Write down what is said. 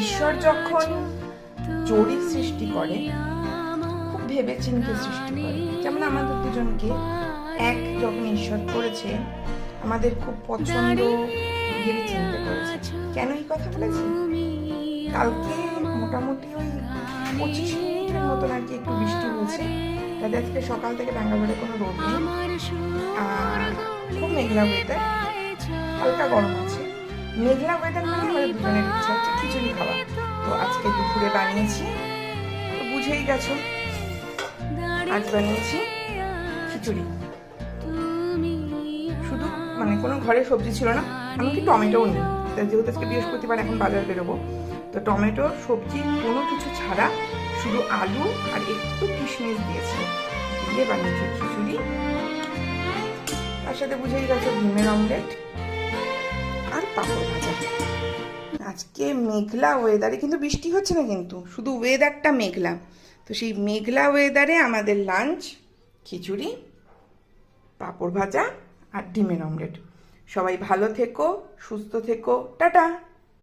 ঈশ্বর যখন জরিপ সৃষ্টি করে খুব ভেবে চিন্তে সৃষ্টি করে। যেমন আমাদের দুজনকে এক যখন ঈশ্বর করেছে, আমাদের খুব পছন্দ ভেবে চিন্তে করেছে। কেন এই কথা বলেছি? কালকে মোটামুটি ওই 25 মিনিটের মতন আর কি একটু বৃষ্টি হয়েছে, তাতে আজকে সকাল থেকে রাঙ্গাবাড়ে কোনো রোদ নেই, আর খুব মেঘলা ওয়েদার, হালকা গরম আছে। মেঘলা ওয়েদার মানে আমাদের দুজনের ইচ্ছা হচ্ছে খিচুড়ি খাওয়া। তো আজকে দুপুরে বানিয়েছি, তো বুঝেই গেছো, আজ বানিয়েছি খিচুড়ি। শুধু মানে কোনো ঘরে সবজি ছিল না, এমনকি টমেটোও নেই। যেহেতু আজকে বৃহস্পতিবার, এখন বাজার বেরোবো, তো টমেটো সবজি কোনো কিছু ছাড়া শুধু আলু আর একটু কিশমিশ দিয়েছি, দিয়ে বানিয়েছি খিচুড়ি। তার সাথে বুঝেই গেছো ডিমের অমলেট আর পাঁপড় ভাজা। আজকে মেঘলা ওয়েদারে, কিন্তু বৃষ্টি হচ্ছে না, কিন্তু শুধু ওয়েদারটা মেঘলা। তো সেই মেঘলা ওয়েদারে আমাদের লাঞ্চ খিচুড়ি, পাঁপড় ভাজা আর ডিমের অমলেট। সবাই ভালো থেকো, সুস্থ থেকো, টাটা।